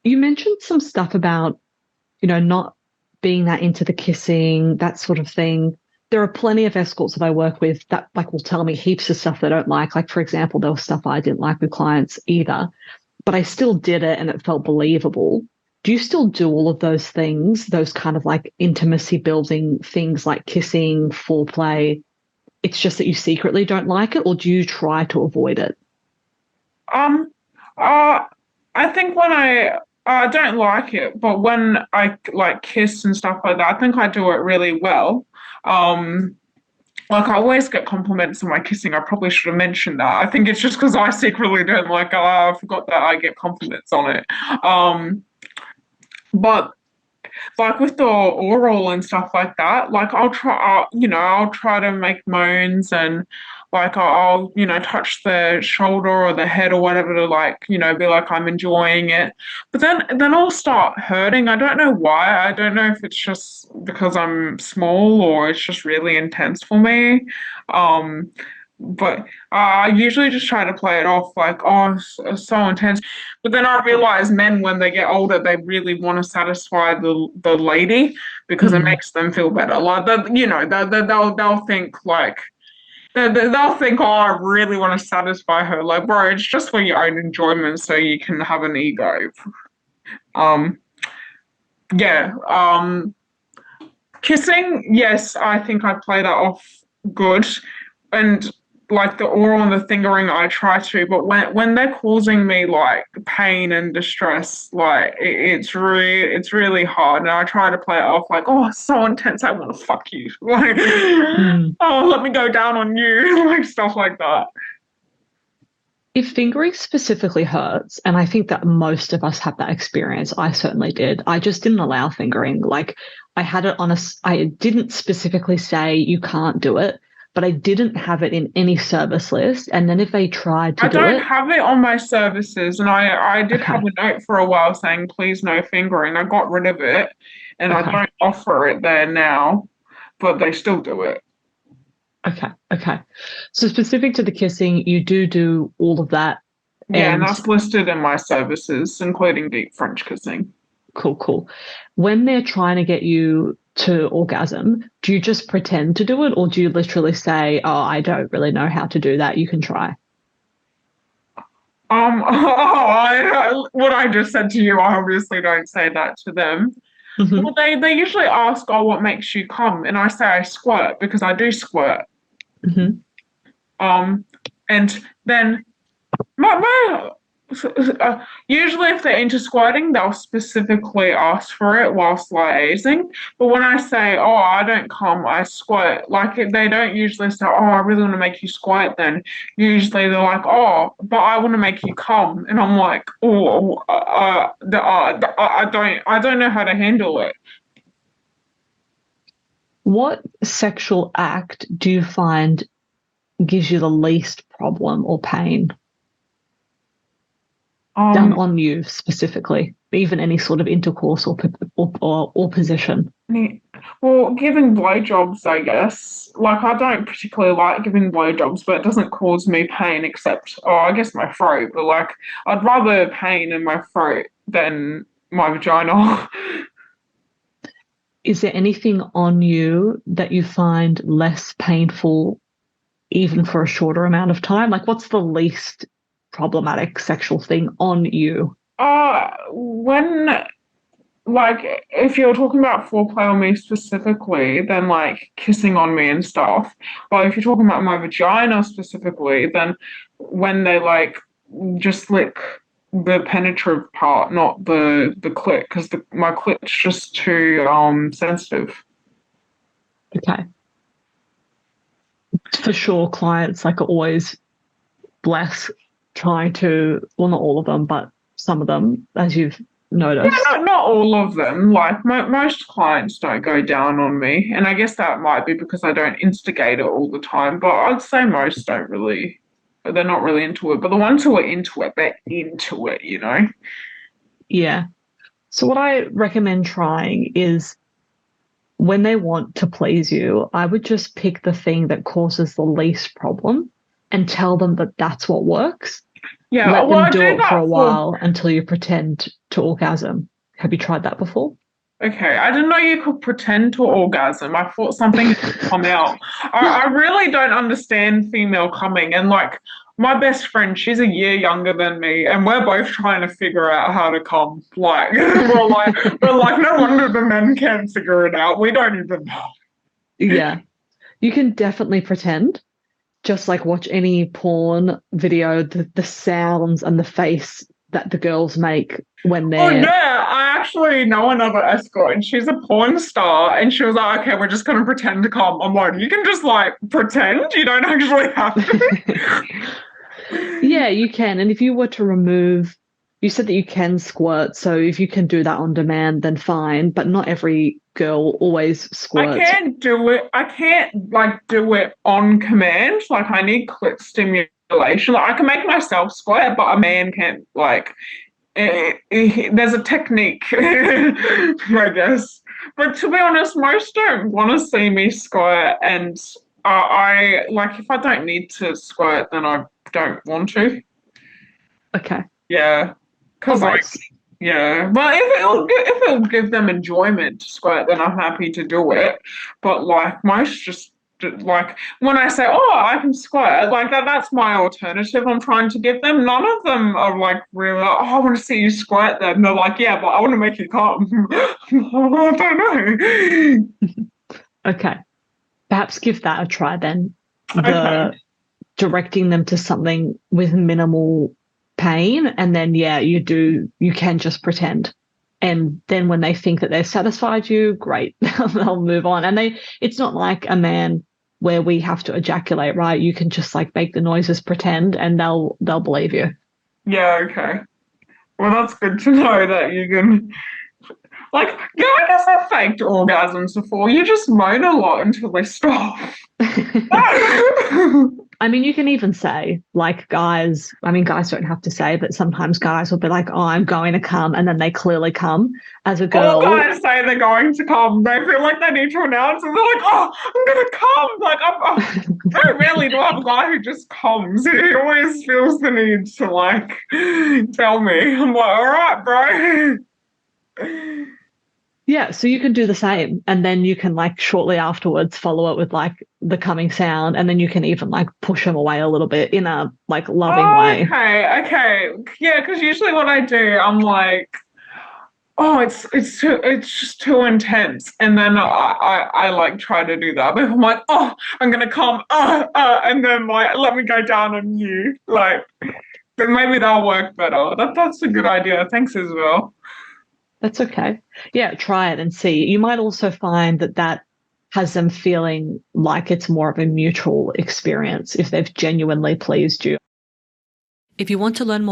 You mentioned some stuff about, not being that into the kissing, that sort of thing. There are plenty of escorts that I work with that like will tell me heaps of stuff they don't like. Like, for example, there was stuff I didn't like with clients either, but I still did it and it felt believable. Do you still do all of those things, those kind of like intimacy building things like kissing, foreplay? It's just that you secretly don't like it, or do you try to avoid it? Um, uh, I think when I don't like it, but when I like kiss and stuff like that, I think I do it really well. Um, like I always get compliments on my kissing. I probably should have mentioned that. I think it's just because I secretly don't like it. I forgot that I get compliments on it. Um, but like with the oral and stuff like that, like I'll try to make moans and like I'll touch the shoulder or the head or whatever to like be like I'm enjoying it. But then I'll start hurting. I don't know why. I don't know if it's just because I'm small or it's just really intense for me. Um, but I usually just try to play it off like, oh, it's so intense. But then I realize men, when they get older, they really want to satisfy the lady because it Mm. makes them feel better. Like they'll think like they'll think, oh, I really want to satisfy her. Like, bro, it's just for your own enjoyment, so you can have an ego. Um, yeah. Kissing, yes, I think I play that off good. And like the oral and the fingering, I try to, but when they're causing me like pain and distress, like it's really hard. And I try to play it off like, oh, it's so intense, I want to fuck you. Like, Mm. oh, let me go down on you, like stuff like that. If fingering specifically hurts, and I think that most of us have that experience, I certainly did. I just didn't allow fingering. Like I had it on I didn't specifically say you can't do it, but I didn't have it in any service list. And then if they tried to I do don't it, have it on my services, and I did have okay, a note for a while saying please no fingering. I got rid of it, and I okay, don't offer it there now, but they still do it. okay. So specific to the kissing, you do all of that. Yeah, and And that's listed in my services, including deep French kissing. cool. When they're trying to get you to orgasm, do you just pretend to do it, or do you literally say, "Oh, I don't really know how to do that. You can try." What I just said to you, I obviously don't say that to them. Well, Hmm. they usually ask, "Oh, what makes you come?" And I say I squirt because I do squirt. Hmm. Um, and then my usually if they're into squirting, they'll specifically ask for it whilst liaising. But when I say, "Oh, I don't come, I squirt," like they don't usually say, "Oh, I really want to make you squirt." Then usually they're like, "Oh, but I want to make you come," and I'm like, "Oh, I don't know how to handle it." What sexual act do you find gives you the least problem or pain done Um, on you specifically, even any sort of intercourse or position? Ne- Well, giving blowjobs, I guess. Like, I don't particularly like giving blowjobs, but it doesn't cause me pain except, oh, I guess my throat. But like, I'd rather pain in my throat than my vagina. Is there anything on you that you find less painful, even for a shorter amount of time? Like, what's the least problematic sexual thing on you? When like if you're talking about foreplay on me specifically, then like kissing on me and stuff. But if you're talking about my vagina specifically, then when they like just lick the penetrative part, not the clit, because my clit's just too sensitive. Okay. For sure, clients like are always bless trying to, well, not all of them, but some of them, as you've Yeah, noticed. not all of them. Like most clients don't go down on me, and I guess that might be because I don't instigate it all the time. But I'd say most don't really. They're not really into it. But the ones who are into it, they're into it. Yeah. So, what I recommend trying is when they want to please you, I would just pick the thing that causes the least problem and tell them that that's what works. Yeah, Let well, them I do do it for that a for. while until you pretend to orgasm. Have you tried that before? Okay, I didn't know you could pretend to orgasm. I thought something had come out. I really don't understand female coming. And like my best friend, she's a year younger than me, and we're both trying to figure out how to come. Like we're like, no wonder the men can't figure it out. We don't even know. Yeah, you can definitely pretend. Just like watch any porn video, the sounds and the face that the girls make when Oh they're yeah, I actually know another escort, and she's a porn star. And she was like, "Okay, we're just gonna pretend to come." I'm like, "You can just like pretend. You don't actually have to." yeah, you can. And if you were to remove, you said that you can squirt, so if you can do that on demand, then fine. But not every girl always I squirts. can't do it. I can't like do it on command. Like I need clit stimulation. Like, I can make myself squirt, but a man can't. Like there's a technique, I guess. But to be honest, most don't want to see me squirt, and I like if I don't need to squirt, then I don't want to. Okay. Yeah, All because right. like yeah, but if it'll give them enjoyment to squirt, then I'm happy to do it. But like most just like when I say, oh, I can squirt, like that's my alternative I'm trying to give them. None of them are like really, like, oh, I want to see you squirt them. They're like, yeah, but I want to make you come. I don't know. Okay. Perhaps give that a try then. Okay. The directing them to something with minimal pain, and then yeah, you can just pretend. And then when they think that they've satisfied you, great. They'll move on. And it's not like a man where we have to ejaculate, right? You can just like make the noises, pretend, and they'll believe you. Yeah, okay. Well, that's good to know that you can. Like, yeah, I guess I faked orgasms before. You just moan a lot until they stop. I mean, you can even say, like, guys, I mean, guys don't have to say, but sometimes guys will be like, oh, I'm going to come. And then they clearly come. As a All girl, guys say they're going to come. They feel like they need to announce it. They're like, oh, I'm going to come. Like, very rarely do I have a guy who just comes. He always feels the need to, like, tell me. I'm like, all right, bro. yeah, so you can do the same. And then you can, like, shortly afterwards follow it with, like, the coming sound. And then you can even, like, push them away a little bit in a, like, loving Oh, way. okay. Yeah, because usually what I do, I'm like, oh, it's just too intense, and then I like try to do that, but if I'm like, oh, I'm gonna come, and then like let me go down on you, like then maybe that'll work better. That's a good idea. Thanks, Isabel. That's okay. Yeah, try it and see. You might also find that that has them feeling like it's more of a mutual experience if they've genuinely pleased you. If you want to learn more